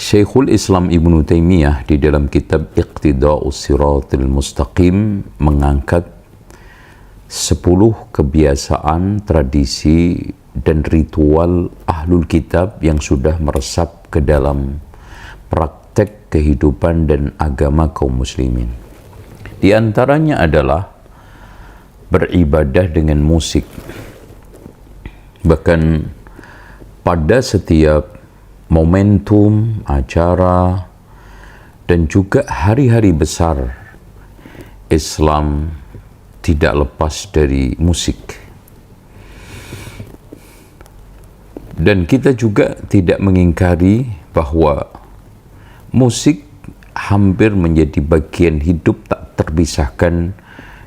Syekhul Islam Ibnu Taimiyah di dalam kitab Iqtida'us Siratil Mustaqim mengangkat 10 kebiasaan, tradisi, dan ritual ahlul kitab yang sudah meresap ke dalam praktek kehidupan dan agama kaum muslimin. Di antaranya adalah beribadah dengan musik. Bahkan pada setiap momentum, acara, dan juga hari-hari besar, Islam tidak lepas dari musik. Dan kita juga tidak mengingkari bahwa musik hampir menjadi bagian hidup tak terpisahkan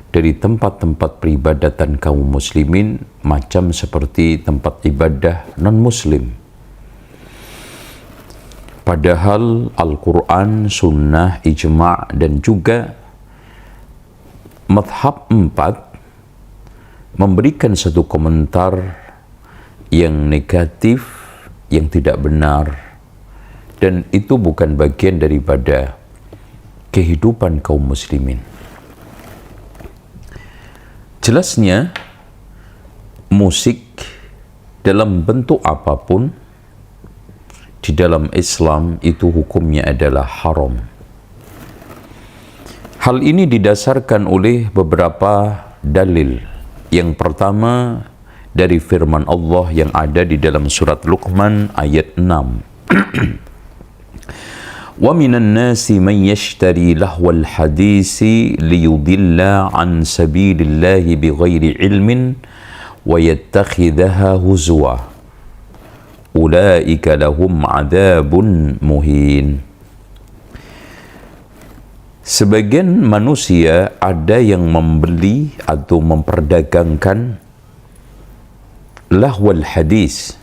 dari tempat-tempat peribadatan kaum muslimin, macam seperti tempat ibadah non-muslim. Padahal Al-Quran, Sunnah, Ijma' dan juga Madhab 4 memberikan satu komentar yang negatif, yang tidak benar, dan itu bukan bagian daripada kehidupan kaum muslimin. Jelasnya, musik dalam bentuk apapun di dalam Islam itu hukumnya adalah haram. Hal ini didasarkan oleh beberapa dalil. Yang pertama dari firman Allah yang ada di dalam surat Luqman ayat 6. Wa minan nasi man yashtari lahwal hadisi liyudilla an sabilillahi bighairi ilmin wa yattakhidhaha huzwa. Ulaika lahum adzabun muhin. Sebagian manusia ada yang membeli atau memperdagangkan lahwal hadis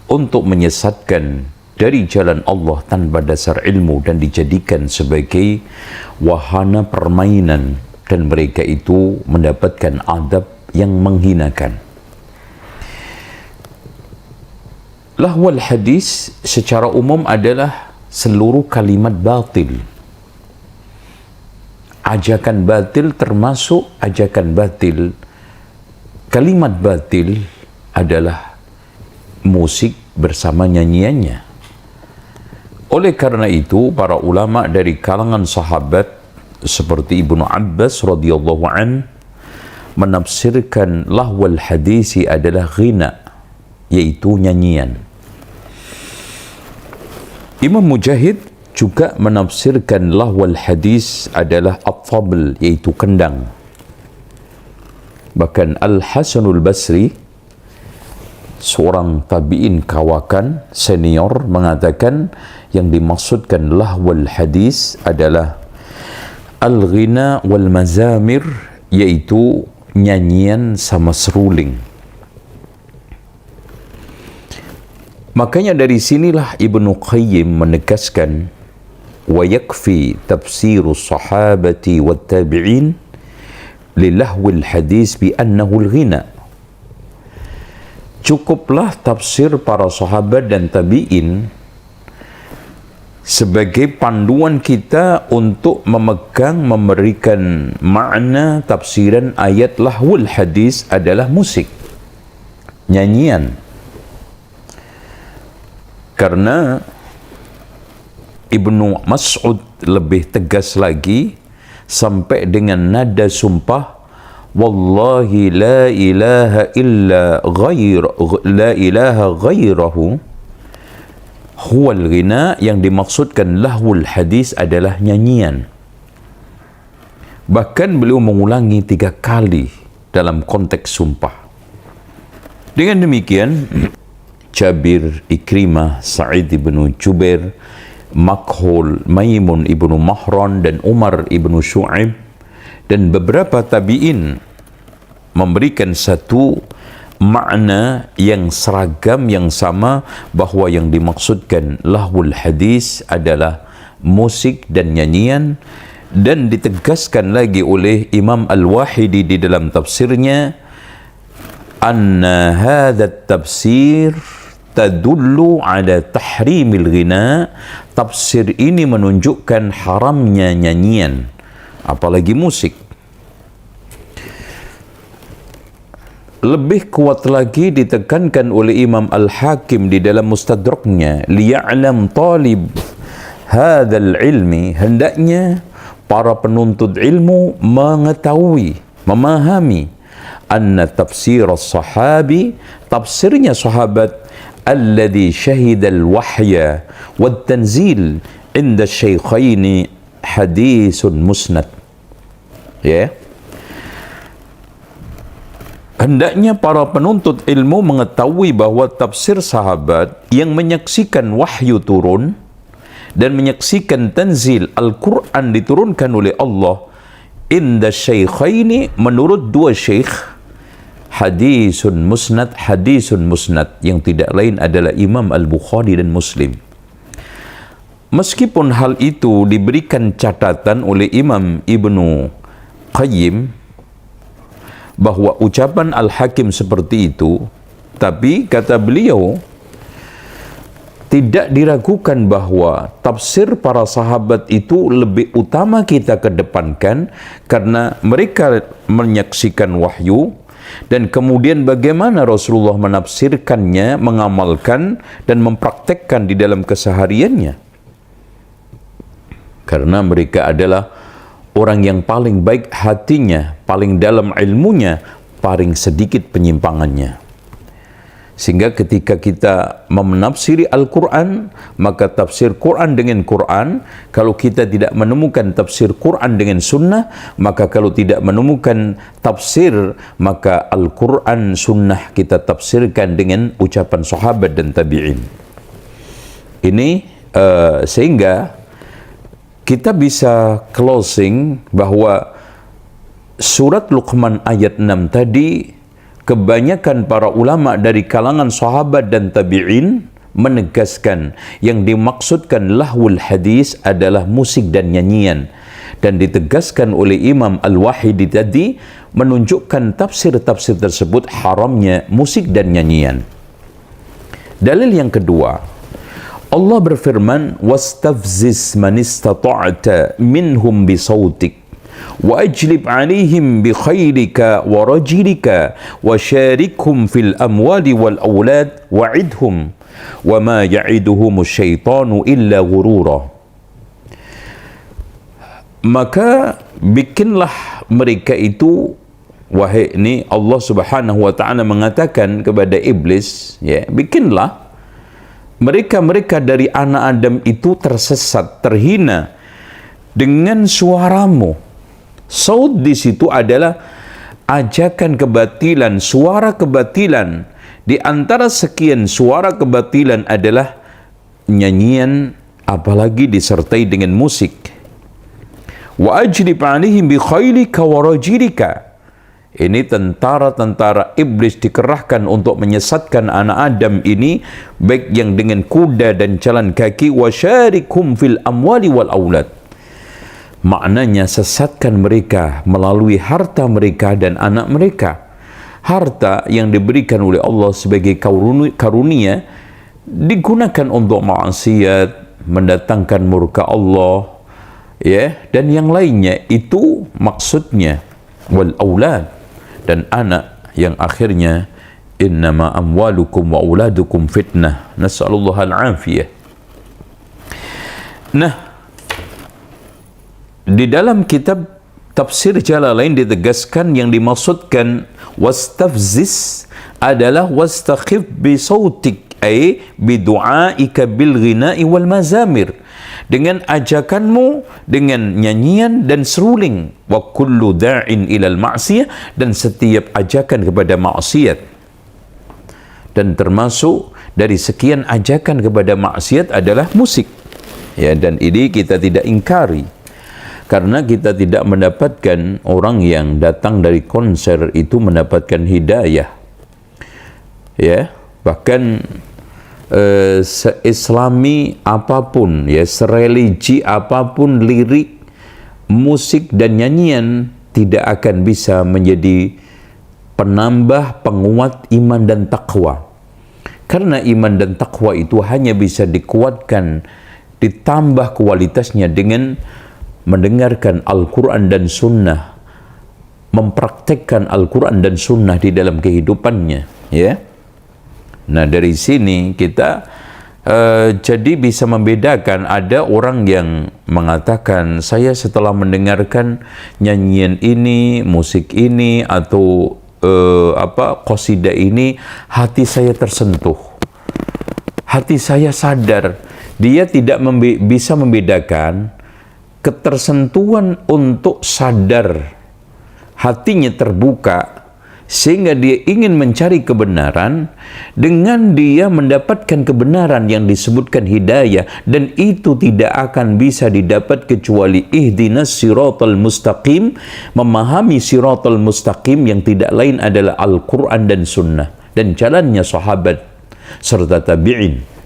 untuk menyesatkan dari jalan Allah tanpa dasar ilmu dan dijadikan sebagai wahana permainan, dan mereka itu mendapatkan adab yang menghinakan. Lahwal hadis secara umum adalah seluruh kalimat batil. Ajakan batil termasuk ajakan batil. Kalimat batil adalah musik bersama nyanyiannya. Oleh karena itu, para ulama dari kalangan sahabat seperti Ibnu Abbas radhiyallahu an menafsirkan lahwal hadisi adalah ghina, yaitu nyanyian. Imam Mujahid juga menafsirkan lahwal hadis adalah at-tabl, yaitu kendang. Bahkan Al-Hasanul Basri, seorang tabi'in kawakan senior, mengatakan yang dimaksudkan lahwal hadis adalah al-ghina wal mazamir, yaitu nyanyian sama seruling. Makanya dari sinilah Ibnu Qayyim menegaskan wa yakfi tafsirus sahabati wat tabi'in lilahwil hadis bi annahu al-ghina. Cukuplah tafsir para sahabat dan tabi'in sebagai panduan kita untuk memberikan makna tafsiran ayat lahwul hadis adalah musik, nyanyian. Karena Ibnu Mas'ud lebih tegas lagi sampai dengan nada sumpah, wallahi la ilaha illa la ilaha ghairahu huwal ghina, yang dimaksudkan lahwul hadis adalah nyanyian. Bahkan beliau mengulangi 3 kali dalam konteks sumpah. Dengan demikian, Jabir, Ikrimah, Sa'id ibnu Jubair, Makhul, Maimun ibnu Mahran, dan Umar ibnu Syu'aib, dan beberapa tabi'in memberikan satu makna yang seragam, yang sama, bahwa yang dimaksudkan lahwul hadis adalah musik dan nyanyian. Dan ditegaskan lagi oleh Imam Al-Wahidi di dalam tafsirnya, anna hadha tafsir tadullu ala tahrimil ghina. Tafsir ini menunjukkan haramnya nyanyian, apalagi musik. Lebih kuat lagi ditekankan oleh Imam Al-Hakim di dalam Mustadraknya, liya'lam talib hadzal ilmi, hendaknya para penuntut ilmu mengetahui, memahami, anna tafsir as-sahabi, tafsirnya sahabat, alladhi syahidal wahya wad tanzil inda syaikhaini hadisun musnad. Ya. Hendaknya para penuntut ilmu mengetahui bahwa tafsir sahabat yang menyaksikan wahyu turun dan menyaksikan tanzil Al-Quran diturunkan oleh Allah inda syaikhaini, menurut dua syekh, hadisun musnad yang tidak lain adalah Imam Al-Bukhari dan Muslim. Meskipun hal itu diberikan catatan oleh Imam Ibnu Qayyim bahwa ucapan Al-Hakim seperti itu, tapi kata beliau tidak diragukan bahwa tafsir para sahabat itu lebih utama kita kedepankan karena mereka menyaksikan wahyu, dan kemudian bagaimana Rasulullah menafsirkannya, mengamalkan dan mempraktekkan di dalam kesehariannya, karena mereka adalah orang yang paling baik hatinya, paling dalam ilmunya, paling sedikit penyimpangannya. Sehingga ketika kita menafsiri Al-Quran, maka tafsir Quran dengan Quran. Kalau kita tidak menemukan tafsir Quran dengan sunnah, maka kalau tidak menemukan tafsir, maka Al-Quran sunnah kita tafsirkan dengan ucapan sahabat dan tabi'in. Ini sehingga kita bisa closing bahwa surat Luqman ayat 6 tadi, kebanyakan para ulama dari kalangan sahabat dan tabi'in menegaskan yang dimaksudkan lahwul hadis adalah musik dan nyanyian, dan ditegaskan oleh Imam Al-Wahidi tadi menunjukkan tafsir-tafsir tersebut haramnya musik dan nyanyian. Dalil yang kedua, Allah berfirman, wastafziz man istata'ta minhum bisautik وَأَجْلِبْ عَلَيْهِمْ بِخَيْرِكَ وَرَجِلِكَ وَشَارِكْهُمْ فِي الْأَمْوَالِ وَالْأَوْلَادِ وَعِدْهُمْ وَمَا يَعِدُهُمُ الشَّيْطَانُ إِلَّا غُرُورًا. Maka bikinlah mereka itu, wahai ini Allah Subhanahu wa taala mengatakan kepada iblis, ya, bikinlah mereka dari anak Adam itu tersesat, terhina dengan suaramu. Saud di situ adalah ajakan kebatilan, suara kebatilan. Di antara sekian suara kebatilan adalah nyanyian, apalagi disertai dengan musik. Wa ajlib 'alaihim bi khailika wa rajilika. Ini tentara-tentara iblis dikerahkan untuk menyesatkan anak Adam ini, baik yang dengan kuda dan jalan kaki. Wa syarikhum fil amwali wal aulad. Maknanya sesatkan mereka melalui harta mereka dan anak mereka. Harta yang diberikan oleh Allah sebagai karunia digunakan untuk maksiat, mendatangkan murka Allah, ya, dan yang lainnya. Itu maksudnya wal aulad, dan anak yang akhirnya innama amwalukum wa auladukum fitnah, nas'alullah al-afiyah. Nah, di dalam kitab tafsir Jalalain ditegaskan yang dimaksudkan wastafziz adalah wastakhif bi sautik, ay bi du'aika bil ghina'i wal mazamir, dengan ajakanmu dengan nyanyian dan seruling. Wa kullu da'in ilal ma'siyah, dan setiap ajakan kepada maksiat. Dan termasuk dari sekian ajakan kepada maksiat adalah musik, ya, dan ini kita tidak ingkari. Karena kita tidak mendapatkan orang yang datang dari konser itu mendapatkan hidayah, ya, bahkan seislami apapun, ya, sereligi apapun, lirik, musik dan nyanyian tidak akan bisa menjadi penambah, penguat iman dan takwa. Karena iman dan takwa itu hanya bisa dikuatkan, ditambah kualitasnya dengan mendengarkan Al-Quran dan Sunnah, mempraktekkan Al-Quran dan Sunnah di dalam kehidupannya, ya. Nah, dari sini kita jadi bisa membedakan. Ada orang yang mengatakan, saya setelah mendengarkan nyanyian ini, musik ini, atau qasidah ini, hati saya tersentuh, hati saya sadar. Dia tidak bisa membedakan ketersentuhan untuk sadar, hatinya terbuka sehingga dia ingin mencari kebenaran, dengan dia mendapatkan kebenaran yang disebutkan hidayah, dan itu tidak akan bisa didapat kecuali ihdinas siratal mustaqim, memahami siratal mustaqim yang tidak lain adalah Al-Quran dan Sunnah dan jalannya sahabat serta tabi'in.